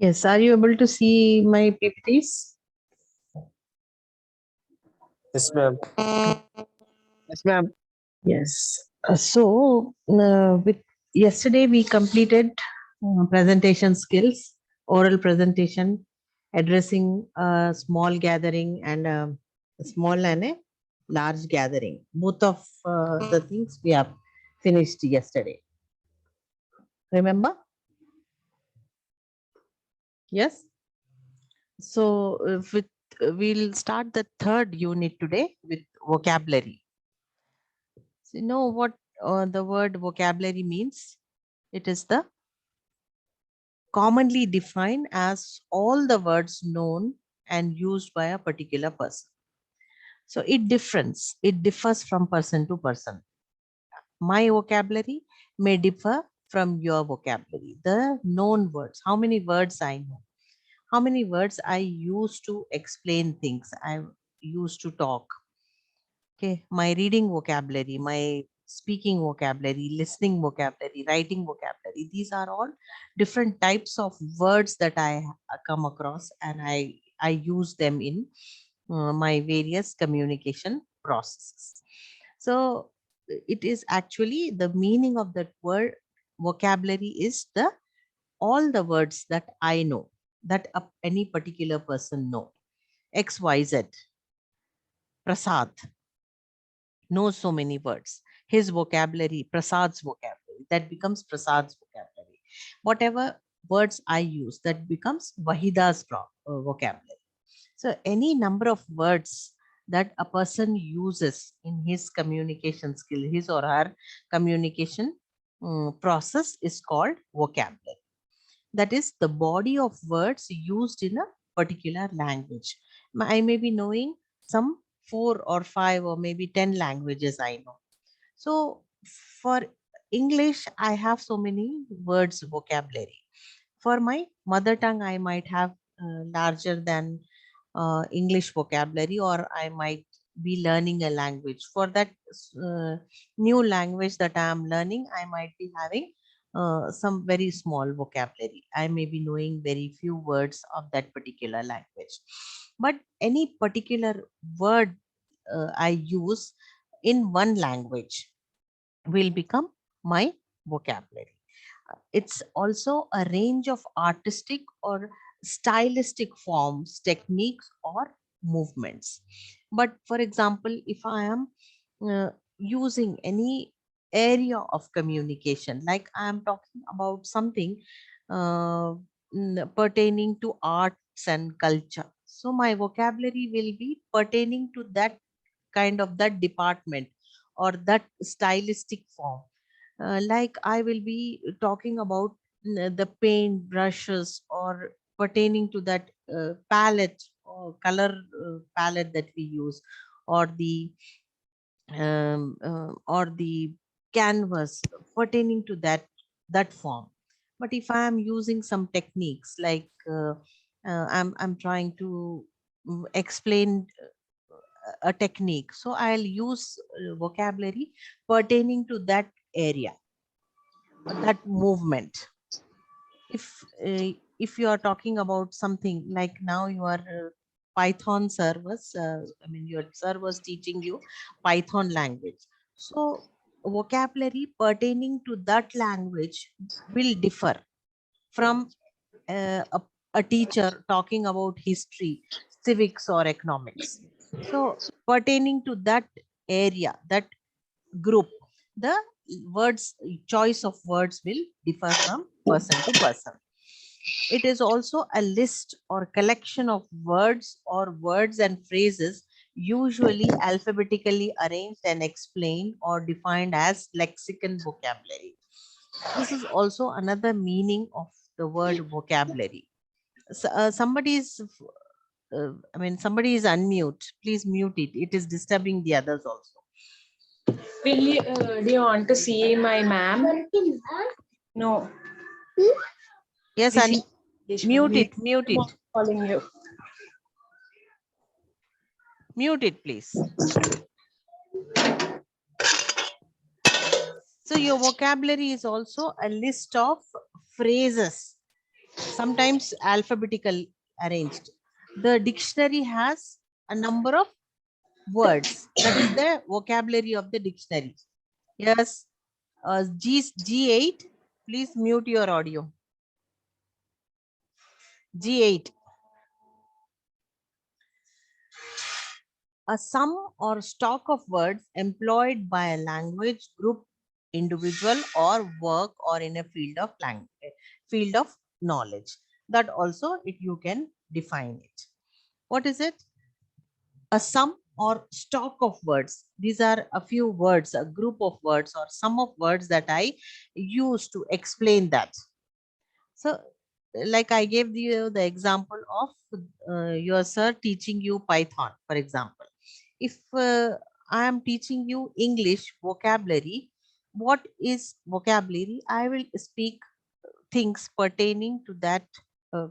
Yes, are you able to see my PPTs? Yes, ma'am. Yes, ma'am. Yes. With yesterday we completed presentation skills, oral presentation, addressing a small gathering and a small and a large gathering. Both of the things we have finished yesterday. Remember? Yes. So we'll start the third unit today with vocabulary. So you know what the word vocabulary means? It is the commonly defined as all the words known and used by a particular person. So it differs from person to person. My vocabulary may differ from your vocabulary. The known words, how many words I know, how many words I use to explain things, I used to talk. Okay, my reading vocabulary, my speaking vocabulary, listening vocabulary, writing vocabulary, these are all different types of words that I come across, and I use them in my various communication processes. So it is actually the meaning of that word vocabulary is the all the words that I know, that any particular person know. XYZ, Prasad knows so many words. His vocabulary, Prasad's vocabulary, that becomes Prasad's vocabulary. Whatever words I use, that becomes Wahida's vocabulary. So any number of words that a person uses in his communication skill, his or her communication process is called vocabulary. That is the body of words used in a particular language. I may be knowing some 4 or 5 or maybe 10 languages I know. So for English, I have so many words vocabulary. For my mother tongue, I might have larger than English vocabulary, or I might be learning a language. For that new language that I am learning, I might be having some very small vocabulary. I may be knowing very few words of that particular language. But any particular word I use in one language will become my vocabulary. It's also a range of artistic or stylistic forms, techniques, or movements. But for example, if I am using any area of communication, like I am talking about something uh, pertaining to arts and culture, so my vocabulary will be pertaining to that kind of that department or that stylistic form. Like I will be talking about the paint brushes or pertaining to that palette or color palette that we use, or the canvas pertaining to that form. But if I am using some techniques, like I'm trying to explain a technique, so I'll use vocabulary pertaining to that area, that movement. If you are talking about something like now you are Python servers, I mean your servers teaching you Python language, so vocabulary pertaining to that language will differ from a teacher talking about history, civics, or economics. So pertaining to that area, that group, the words, choice of words will differ from person to person. It is also a list or collection of words or words and phrases, usually alphabetically arranged and explained or defined as lexicon vocabulary. This is also another meaning of the word vocabulary. Somebody is I mean, somebody is unmute. Please mute it. It is disturbing the others also. Do you want to see my ma'am? No. Yes, mute it. Mute it. Calling you. Mute it, please. So your vocabulary is also a list of phrases sometimes alphabetical arranged. The dictionary has a number of words. That is the vocabulary of the dictionary. Yes, G8, please mute your audio. G8. A sum or stock of words employed by a language group, individual, or work, or in a field of language, field of knowledge. That also you can define it. What is it? A sum or stock of words. These are a few words, a group of words, or sum of words that I use to explain that. So, like I gave you the example of your sir teaching you Python, for example. If I am teaching you English vocabulary, what is vocabulary? I will speak things pertaining to uh,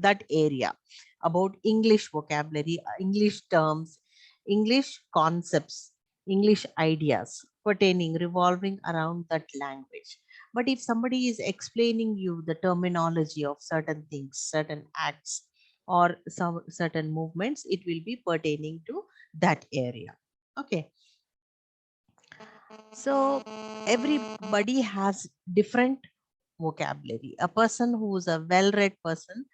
that area, about English vocabulary, English terms, English concepts, English ideas pertaining, revolving around that language. But if somebody is explaining you the terminology of certain things, certain acts, or some certain movements, it will be pertaining to that area. Okay. So everybody has different vocabulary. A person who is a well-read person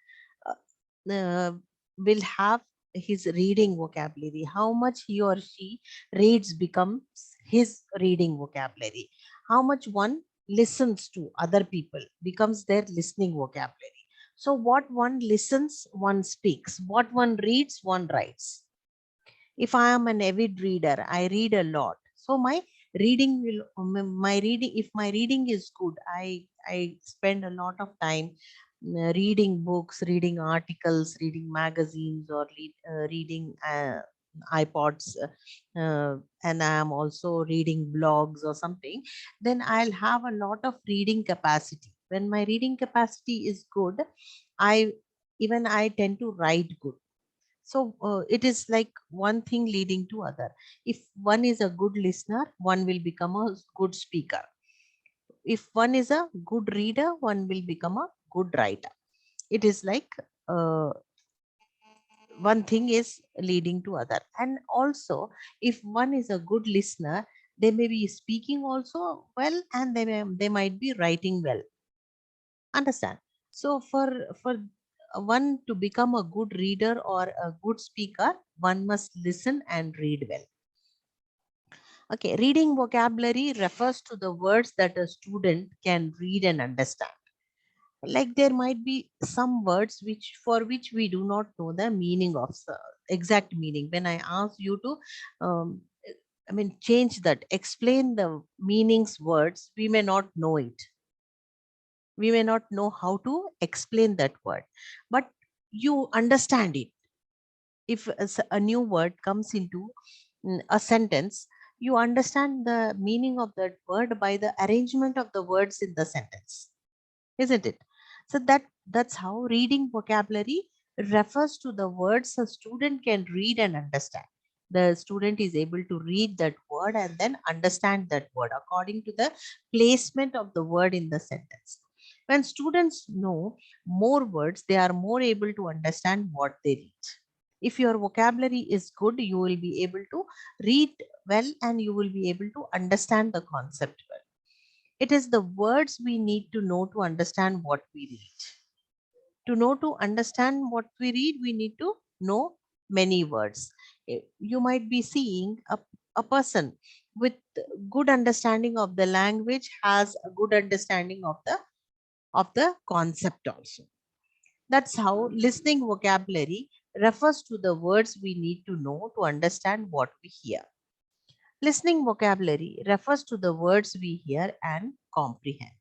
will have his reading vocabulary. How much he or she reads becomes his reading vocabulary. How much one listens to other people becomes their listening vocabulary. So what one listens, one speaks. What one reads, one writes. If I am an avid reader, I read a lot, so my reading will my reading if my reading is good, I spend a lot of time reading books, reading articles, reading magazines, or reading iPods, and I am also reading blogs or something, then I'll have a lot of reading capacity. When my reading capacity is good, I tend to write good. So it is like one thing leading to other. If one is a good listener, one will become a good speaker. If one is a good reader, one will become a good writer. It is like uh, one thing is leading to other. And also, if one is a good listener, they may be speaking also well, and they might be writing well. Understand? So for one to become a good reader or a good speaker, one must listen and read well. Okay, reading vocabulary refers to the words that a student can read and understand. Like there might be some words which we do not know the meaning of, exact meaning. When I ask you to um, change that, explain the meanings words, we may not know it. We may not know how to explain that word, but you understand it. If a new word comes into a sentence, you understand the meaning of that word by the arrangement of the words in the sentence, isn't it? So that's how reading vocabulary refers to the words a student can read and understand. The student is able to read that word and then understand that word according to the placement of the word in the sentence. When students know more words, they are more able to understand what they read. If your vocabulary is good, you will be able to read well, and you will be able to understand the concept well. It is the words we need to know to understand what we read. To understand what we read, we need to know many words. You might be seeing a person with good understanding of the language has a good understanding of the concept also. That's how listening vocabulary refers to the words we need to know to understand what we hear. Listening vocabulary refers to the words we hear and comprehend.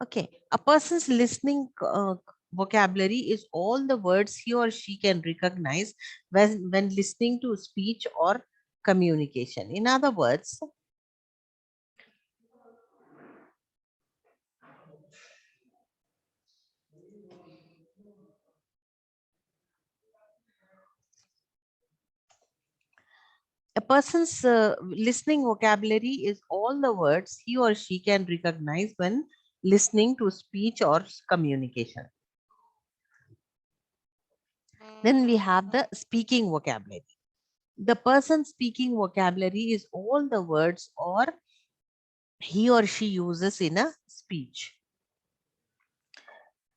Okay, a person's listening vocabulary is all the words he or she can recognize when listening to speech or communication. In other words, person's listening vocabulary is all the words he or she can recognize when listening to speech or communication. Then we have the speaking vocabulary. The person speaking vocabulary is all the words or he or she uses in a speech.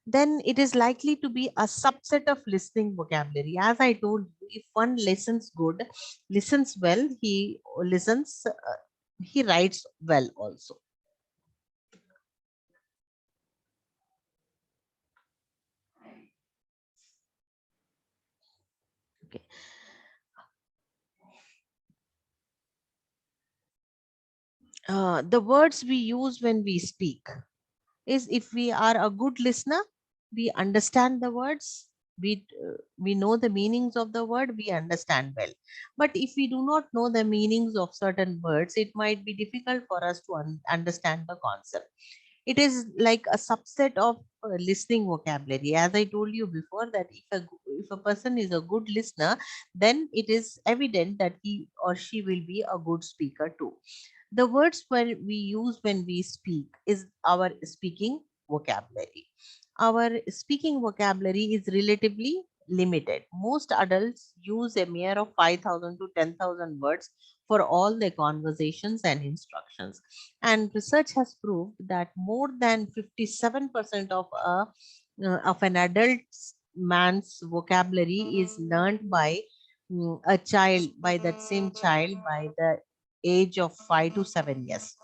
Then it is likely to be a subset of listening vocabulary. As I told you, if one listens good, listens well, he listens, he writes well also. Okay. The words we use when we speak is, if we are a good listener, we understand the words, we know the meanings of the word, we understand well. But if we do not know the meanings of certain words, it might be difficult for us to understand the concept. It is like a subset of listening vocabulary. As I told you before, that if a person is a good listener, then it is evident that he or she will be a good speaker too. The words when we use when we speak is our speaking vocabulary. Our speaking vocabulary is relatively limited. Most adults use a mere of 5,000 to 10,000 words for all their conversations and instructions. And research has proved that more than 57% of an adult man's vocabulary is learned by a child, by that same child, by the age of 5 to 7 years.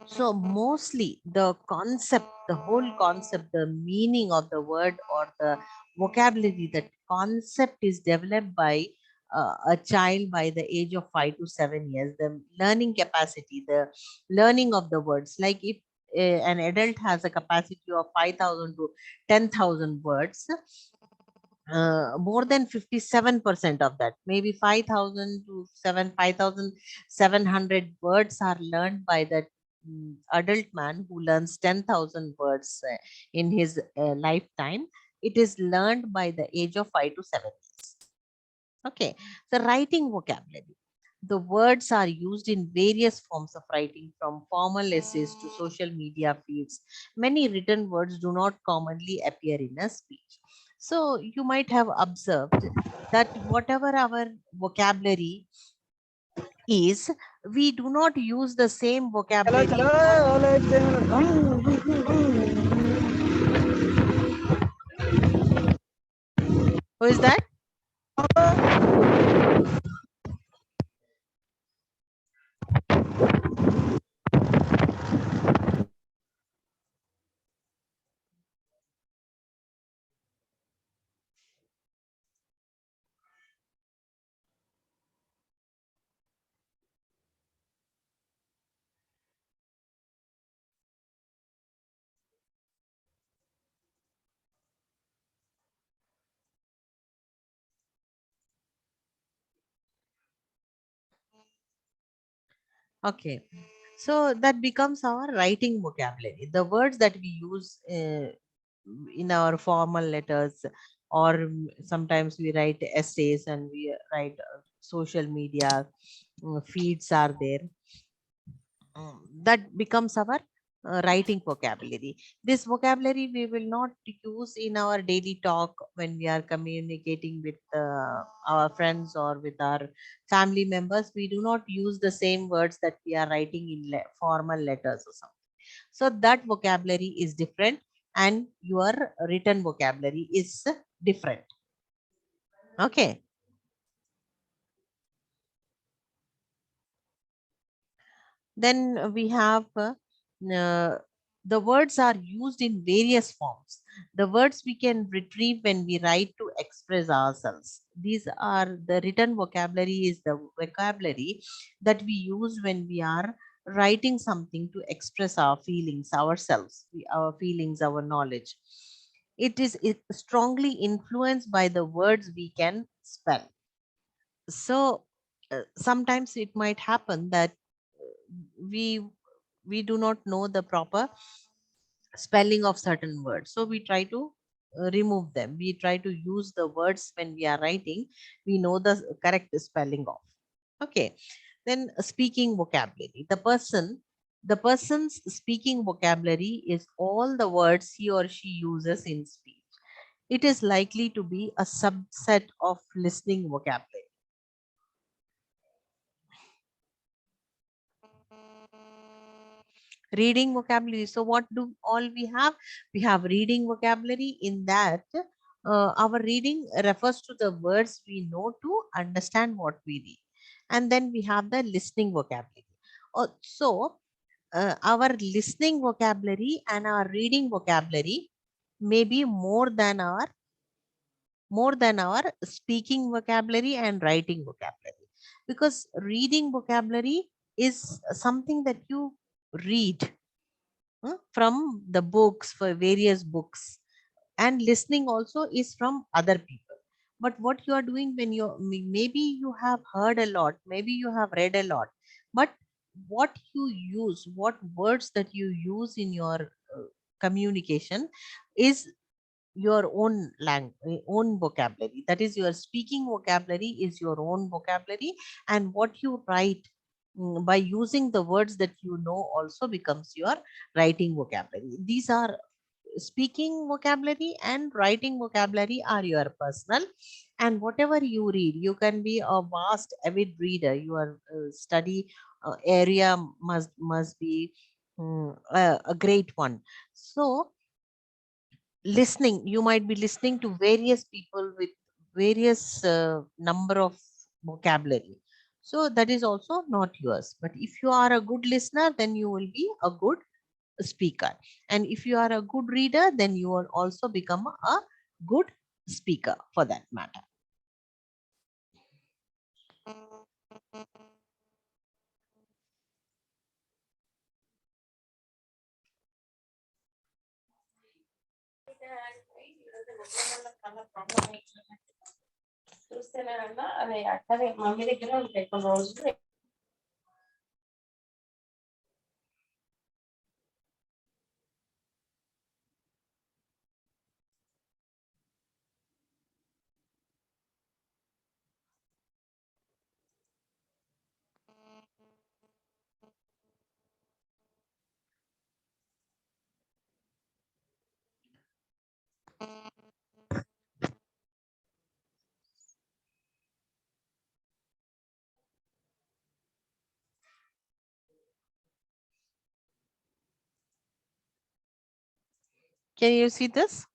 So mostly the concept, the whole concept, the meaning of the word or the vocabulary, that concept is developed by a child by the age of 5 to 7 years. The learning capacity, the learning of the words, like if an adult has a capacity of 5,000 to 10,000 words, more than 57% of that, maybe 5,000 to 5,700 words are learned by that adult man who learns 10,000 words in his lifetime. It is learned by the age of 5 to 7 years. Okay, the writing vocabulary. The words are used in various forms of writing, from formal essays to social media feeds. Many written words do not commonly appear in a speech. So you might have observed that whatever our vocabulary is, we do not use the same चलो vocabulary. चलो ओले Who is that? Okay. So that becomes our writing vocabulary. The words that we use in our formal letters, or sometimes we write essays and we write social media feeds are there. That becomes our writing vocabulary. This vocabulary we will not use in our daily talk when we are communicating with our friends or with our family members. We do not use the same words that we are writing in formal letters or something. So that vocabulary is different, and your written vocabulary is different. Okay. Then we have the words are used in various forms. The words we can retrieve when we write to express ourselves. These are the written vocabulary, is the vocabulary that we use when we are writing something to express our feelings, ourselves, our feelings, our knowledge. It is strongly influenced by the words we can spell. So sometimes it might happen that we we do not know the proper spelling of certain words, so we try to remove them. We try to use the words when we are writing we know the correct spelling of. Okay. Then speaking vocabulary. The person's speaking vocabulary is all the words he or she uses in speech. It is likely to be a subset of listening vocabulary. Reading vocabulary. So what do all we have? We have reading vocabulary. In that, our reading refers to the words we know to understand what we read. And then we have the listening vocabulary. So our listening vocabulary and our reading vocabulary may be more than our speaking vocabulary and writing vocabulary, because reading vocabulary is something that you read from the books, for various books, and listening also is from other people. But what you are doing when maybe you have heard a lot, maybe you have read a lot, but what you use, what words that you use in your communication is your own language, own vocabulary. That is, your speaking vocabulary is your own vocabulary, and what you write by using the words that you know also becomes your writing vocabulary. These are speaking vocabulary and writing vocabulary are your personal, and whatever you read, you can be a vast avid reader. Your study area must be a great one. So listening, you might be listening to various people with various number of vocabulary, so that is also not yours. But if you are a good listener, then you will be a good speaker, and if you are a good reader, then you will also become a good speaker for that matter. చూస్తేనేనన్నా అది అట్టనే mummy దగ్గర ఉంటాయి కొన్ని రోజులు. Can you see this?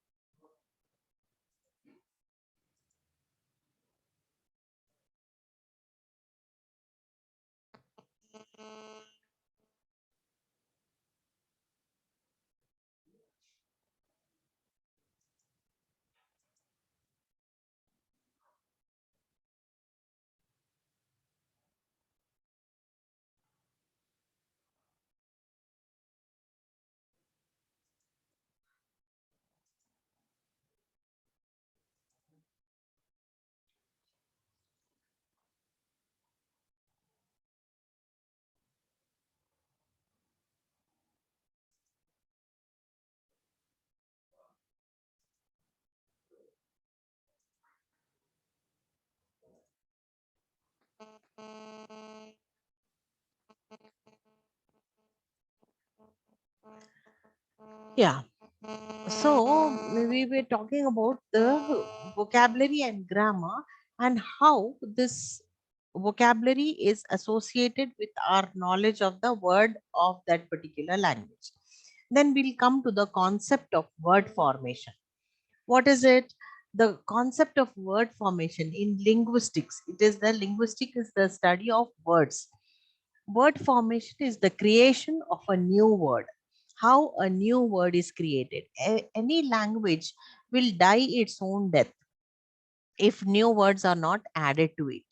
Yeah. So we were talking about the vocabulary and grammar, and how this vocabulary is associated with our knowledge of the word of that particular language. Then we'll come to the concept of word formation. What is it? The concept of word formation in linguistics. It is the linguistic is the study of words. Word formation is the creation of a new word. How a new word is created. Any language will die its own death if new words are not added to it.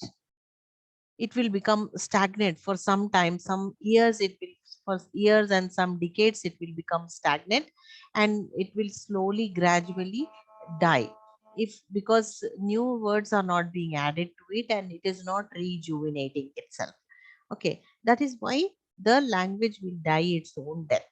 It will become stagnant for some time, some years. It will, for years and some decades, it will become stagnant, and it will slowly, gradually die. If because new words are not being added to it, and it is not rejuvenating itself. Okay, that is why the language will die its own death.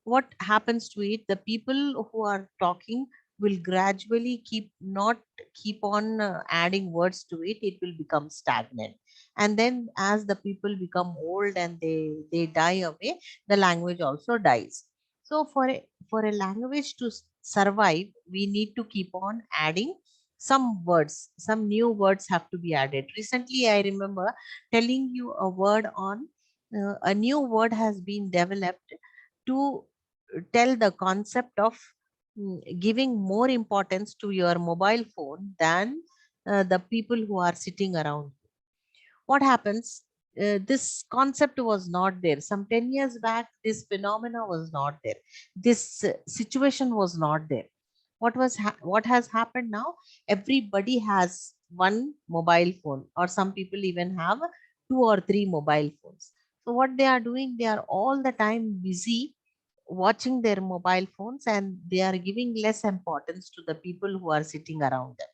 What happens to it? The people who are talking will gradually not keep on adding words to it. It will become stagnant. And then as the people become old and they die away, the language also dies. So for a language to survive, we need to keep on adding some words. Some new words have to be added. Recently I remember telling you a word on a new word has been developed to tell the concept of giving more importance to your mobile phone than the people who are sitting around. What happens? This concept was not there some 10 years back. This phenomena was not there. This situation was not there. What has happened now? Everybody has one mobile phone, or some people even have two or three mobile phones. So what they are doing, they are all the time busy watching their mobile phones, and they are giving less importance to the people who are sitting around them.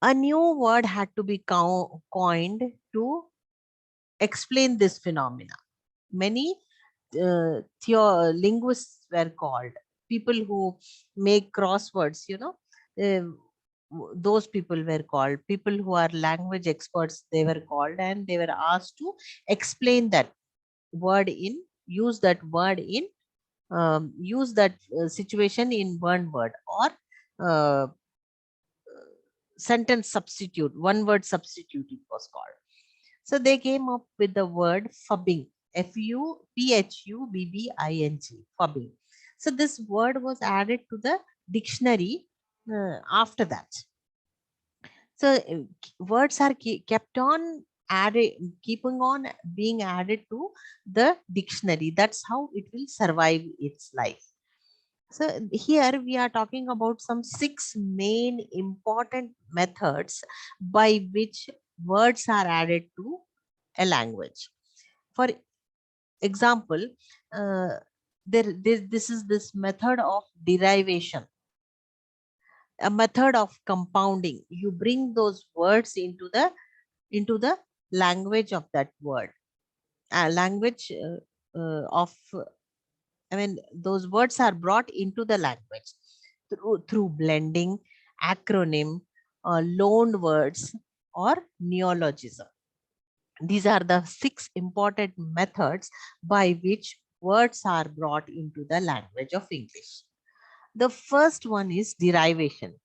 A new word had to be coined to explain this phenomena. Many linguists were called, people who make crosswords, those people were called, people who are language experts, they were called, and they were asked to explain that word in use that word in use that situation in one word, or uh, sentence substitute, one word substitute it was called. So they came up with the word fubbing, F-U-P-H-U-B-B-I-N-G, fubbing. So this word was added to the dictionary after that. So words are kept on added, keeping on being added to the dictionary. That's how it will survive its life. So here we are talking about some 6 main important methods by which words are added to a language. For example, uh, this is this method of derivation, a method of compounding. You bring those words into the language of that word, language of I mean, those words are brought into the language through blending, acronym, loaned words, or neologism. These are the 6 important methods by which words are brought into the language of English. The first one is derivation.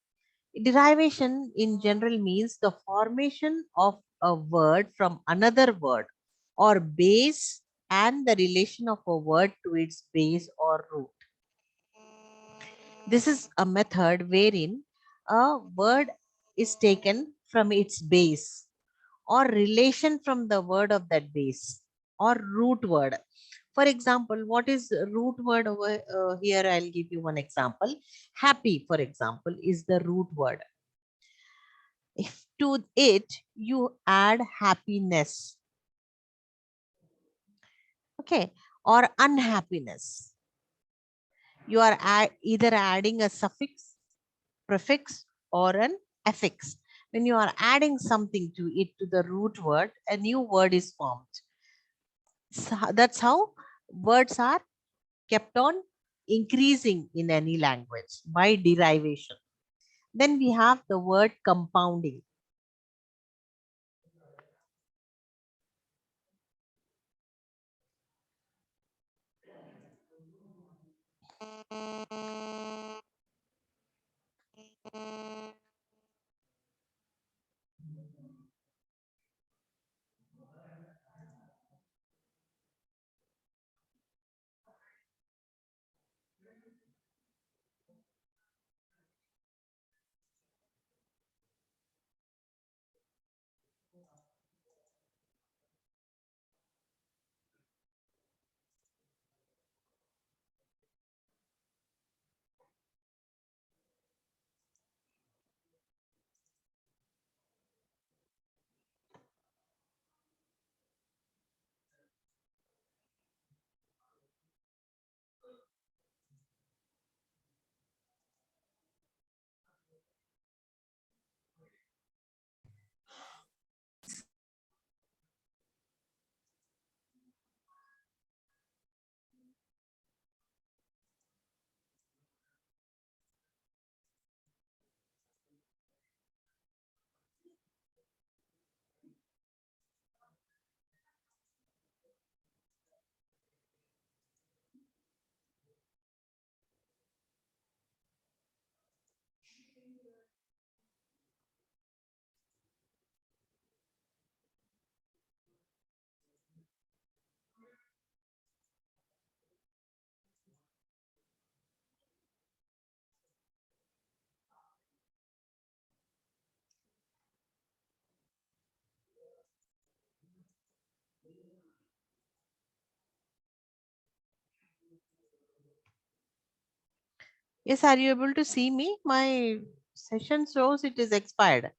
Derivation in general means the formation of a word from another word or base, and the relation of a word to its base or root. This is a method wherein a word is taken from its base or relation from the word of that base or root word. For example, what is root word over here? I'll give you one example. Happy, for example, is the root word. If to it you add happiness, okay, or unhappiness, you are either adding a suffix, prefix, or an affix. When you are adding something to it, to the root word, a new word is formed. So that's how words are kept on increasing in any language, by derivation. Then we have the word compounding. Yes, are you able to see me? My session shows it is expired.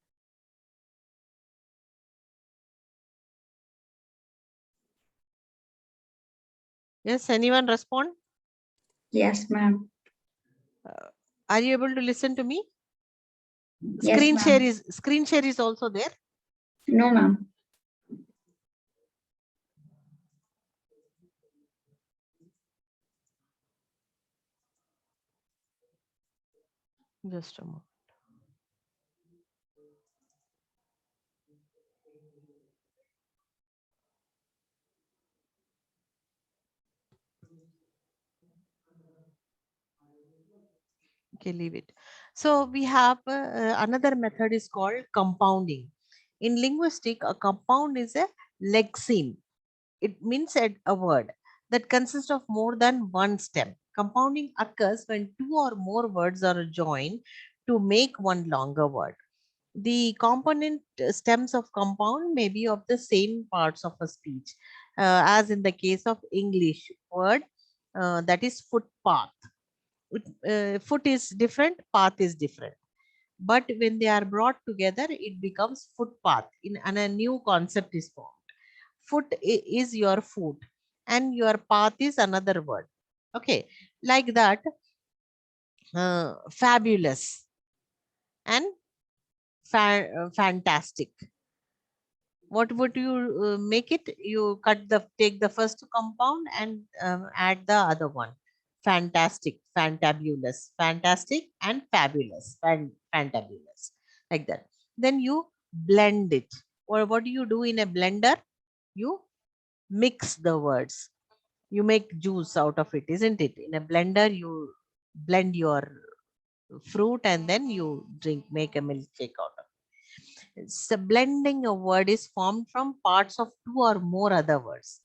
Yes, anyone respond? Yes, ma'am. Are you able to listen to me? Yes, ma'am. Screen share is also there. No, ma'am. Just a moment. Okay, leave it. So we have another method is called compounding. In linguistic, a compound is a lexeme. It means a word that consists of more than one stem. Compounding occurs when two or more words are joined to make one longer word. The component stems of compound may be of the same parts of a speech, as in the case of English word, that is footpath. Foot is different, path is different. But when they are brought together, it becomes footpath, and a new concept is formed. Foot is your foot, and your path is another word. Okay, like that, fabulous and fantastic. What would you make it? You take the first compound and add the other one. Fantastic, fantabulous, fantastic and fabulous, fantabulous, like that. Then you blend it. Or what do you do in a blender? You mix the words. You make juice out of it, isn't it? In a blender you blend your fruit and then you make a milkshake out of it. So blending a word is formed from parts of two or more other words.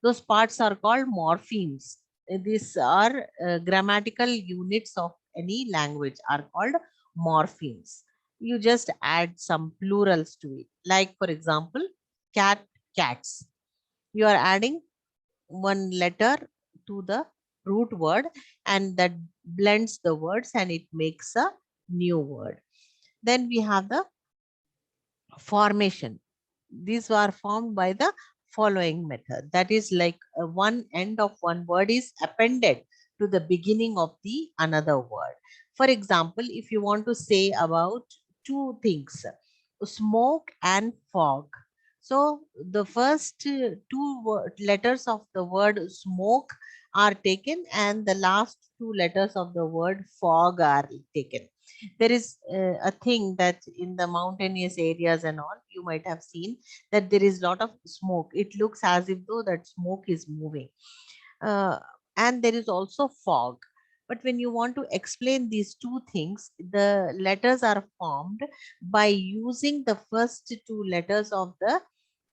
Those parts are called morphemes. These are grammatical units of any language are called morphemes. You just add some plurals to it. Like for example, cat, cats. You are adding one letter to the root word and that blends the words and it makes a new word. Then we have the formation. These were formed by the following method. That is like one end of one word is appended to the beginning of the another word. For example, if you want to say about two things, smoke and fog. So the first letters of the word smoke are taken and the last two letters of the word fog are taken. There is a thing that in the mountainous areas and all, you might have seen that there is a lot of smoke. It looks as if though that smoke is moving. uh, and there is also fog. But when you want to explain these two things, the letters are formed by using the first two letters of the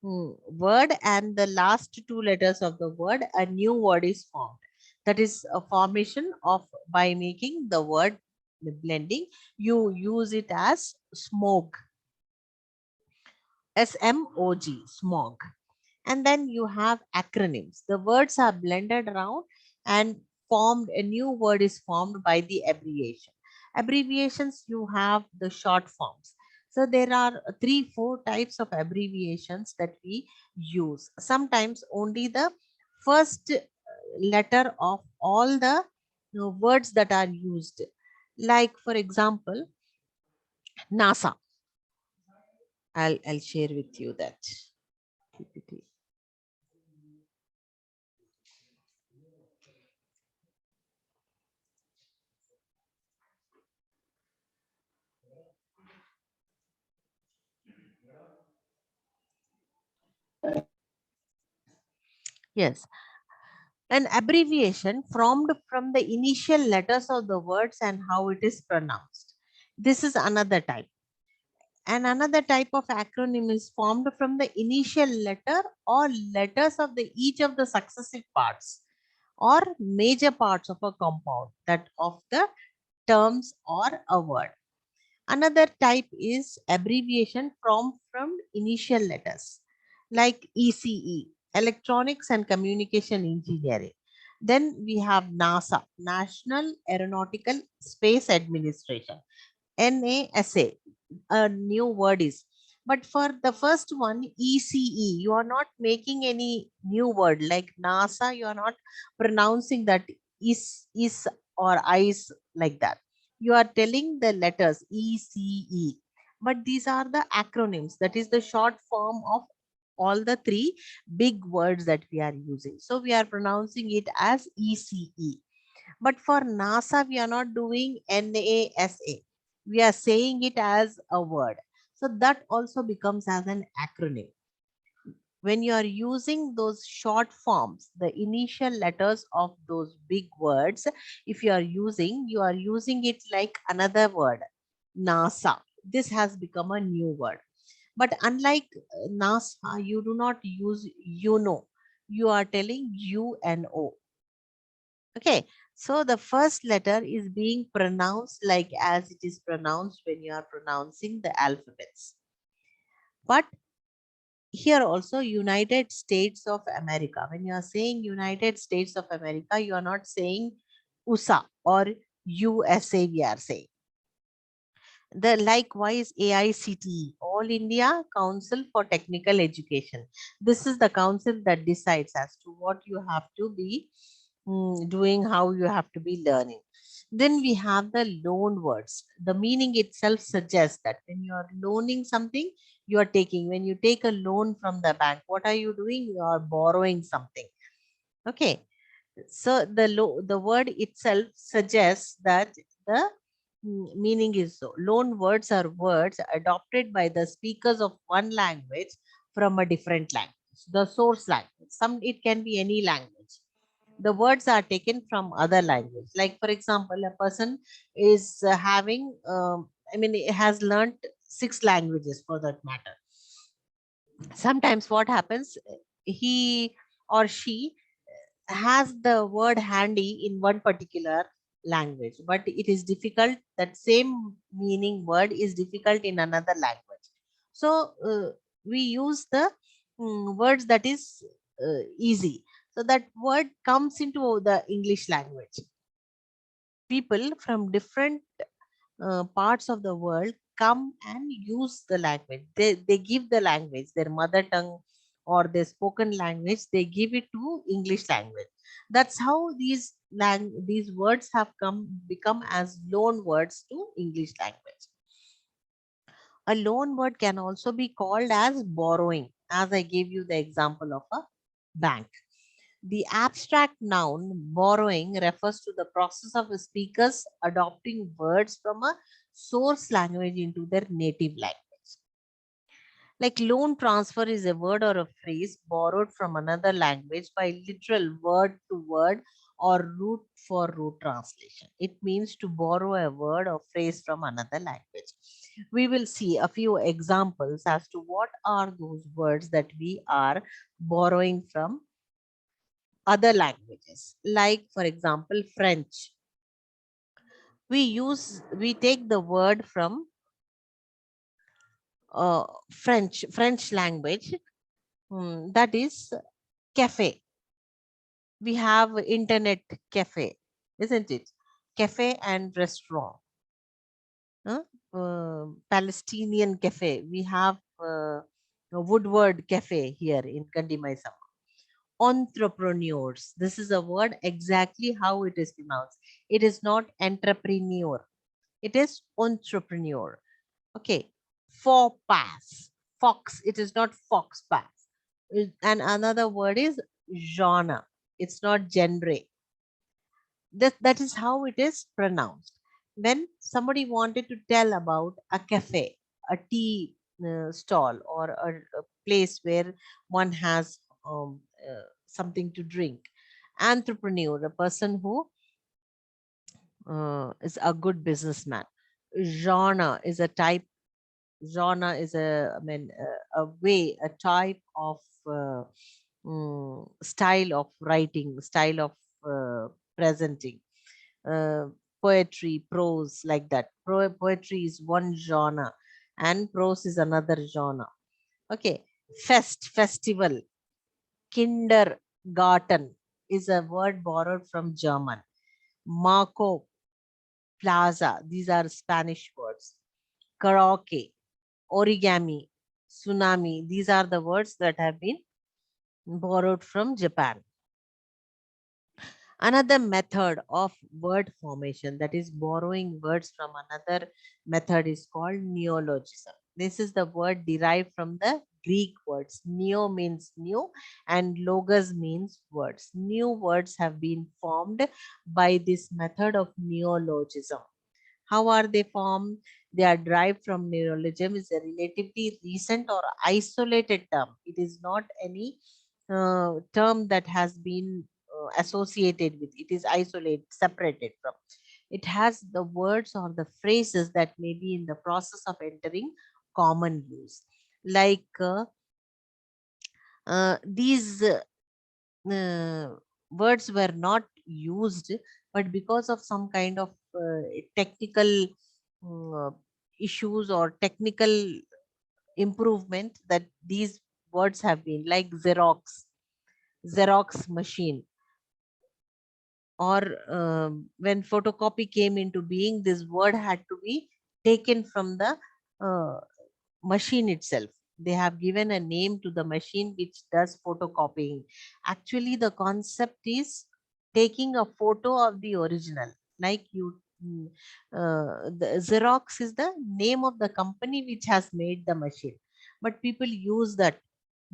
word and the last two letters of the word. A new word is formed. That is a formation of by making the word the blending. You use it as smoke, smog, smog. And then you have acronyms. The words are blended around and formed. A new word is formed by the abbreviation. Abbreviations, you have the short forms. So there are 3-4 types of abbreviations that we use. Sometimes only the first letter of all the words that are used. Like for example, NASA. I'll share with you that PPT. Yes, an abbreviation formed from the initial letters of the words and how it is pronounced. This is another type. And another type of acronym is formed from the initial letter or letters of the each of the successive parts or major parts of a compound, that of the terms or a word. Another type is abbreviation from initial letters, like ECE, Electronics and Communication Engineering. Then we have NASA, National Aeronautical Space Administration, NASA. A new word is. But for the first one, ECE, you are not making any new word like NASA. You are not pronouncing that is or ice like that. You are telling the letters ECE. But these are the acronyms. That is the short form of all the three big words that we are using. So we are pronouncing it as ECE. But for NASA, we are not doing NASA. We are saying it as a word. So that also becomes as an acronym. When you are using those short forms, the initial letters of those big words, if you are using it like another word, NASA. This has become a new word. But unlike NASA, you do not use you are telling U and O. Okay, so the first letter is being pronounced like as it is pronounced when you are pronouncing the alphabets. But here also United States of America. When you are saying United States of America, you are not saying USA or USA we are saying. The likewise AICTE, All India Council for Technical Education. This is the council that decides as to what you have to be doing, how you have to be learning. Then we have the loan words. The meaning itself suggests that when you are loaning something, you are taking. When you take a loan from the bank, what are you doing? You are borrowing something. Okay. So the word itself suggests that the meaning is so. Loan words are words adopted by the speakers of one language from a different language. The source language. It can be any language. The words are taken from other language. Like for example, a person is having, it has learned 6 languages for that matter. Sometimes what happens, he or she has the word handy in one particular language, but it is difficult, that same meaning word is difficult in another language. So we use the words that is easy. So that word comes into the English language. People from different parts of the world come and use the language. They give the language, their mother tongue or their spoken language, they give it to English language. That's how these words have become as loan words to English language. A loan word can also be called as borrowing, as I gave you the example of a bank. The abstract noun borrowing refers to the process of speakers adopting words from a source language into their native language. Like loan transfer is a word or a phrase borrowed from another language by literal word to word or root for root translation. It means to borrow a word or phrase from another language. We will see a few examples as to what are those words that we are borrowing from other languages. Like for example, French. We take the word from French language, that is cafe. We have internet cafe, isn't it? Cafe and restaurant. Palestinian cafe. We have Woodward cafe here in Kandimaisam. Entrepreneurs. This is a word exactly how it is pronounced. It is not entrepreneur. It is entrepreneur. Okay. For pass. Fox. It is not fox pass. And another word is genre. It's not genre. That is how it is pronounced. When somebody wanted to tell about a cafe, a tea stall, or a place where one has something to drink, entrepreneur, a person who is a good businessman. Genre is a type. Genre is a way, a type of style of writing, style of presenting. uh, Poetry, prose, like that. Poetry is one genre and prose is another genre. Okay. Festival, kindergarten is a word borrowed from German. Marco, plaza, these are Spanish words. Karaoke, origami, tsunami, these are the words that have been borrowed from Japan. Another method of word formation, that is borrowing words from another method, is called neologism. This is the word derived from the Greek words. Neo means new and logos means words. New words have been formed by this method of neologism. How are they formed? They are derived from neologism. Is a relatively recent or isolated term. It is not any term that has been associated with. It is isolated, separated from. It has the words or the phrases that may be in the process of entering common use. Like these words were not used, but because of some kind of technical uh, issues or technical improvement, that these words have been, like Xerox machine, or when photocopy came into being, this word had to be taken from the uh, machine itself. They have given a name to the machine which does photocopying. Actually, the concept is taking a photo of the original. Like the Xerox is the name of the company which has made the machine, but people use that,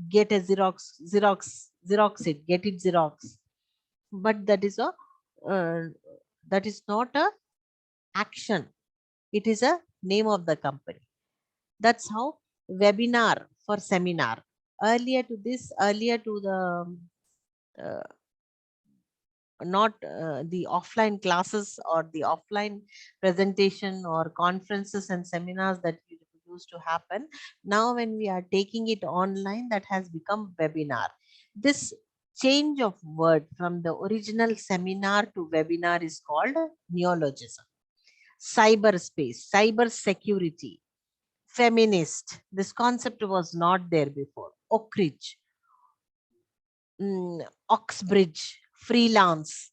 get a Xerox it, get it Xerox. But uh, that is not a action. It is a name of the company. That's how webinar for seminar. Earlier to the uh, not the offline classes or the offline presentation or conferences and seminars that used to happen. Now when we are taking it online, that has become webinar. This change of word from the original seminar to webinar is called neologism. Cyberspace, cyber security, feminist. This concept was not there before. Oak Ridge, Oxbridge, freelance.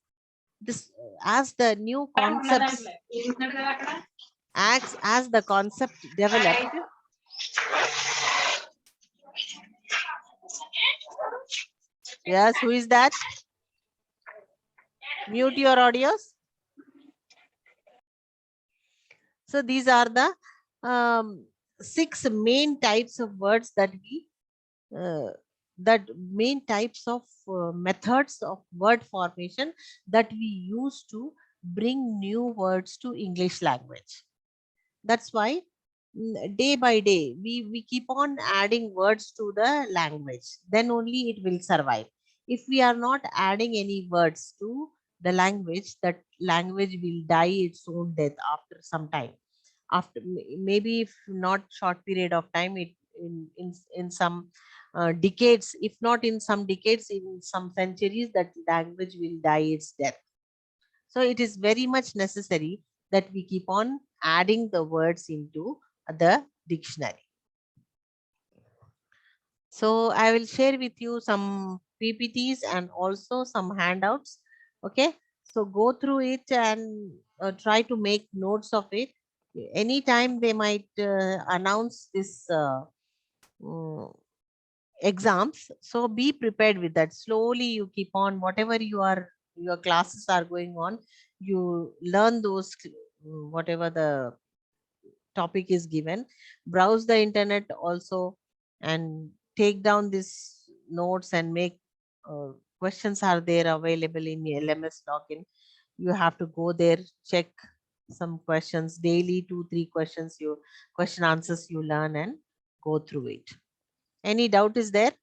This, as the new concepts, as the concept developed. Yes, who is that? Mute your audios. So these are the 6 main types of words that we that main types of methods of word formation that we use to bring new words to English language. That's why day by day we keep on adding words to the language, then only it will survive. If we are not adding any words to the language, that language will die its own death after some time. After maybe if not short period of time, it in some decades, if not in some decades, in some centuries, that language will die its death. So it is very much necessary that we keep on adding the words into the dictionary. So I will share with you some PPTs and also some handouts. Okay. So go through it and try to make notes of it. Anytime they might announce this mm, exams, so be prepared with that. Slowly you keep on, whatever your classes are going on, you learn those whatever the topic is given. Browse the internet also and take down these notes and make questions are there available in the LMS login. You have to go there, check some questions daily, 2-3 questions, you question answers you learn and go through it. Any doubt is there?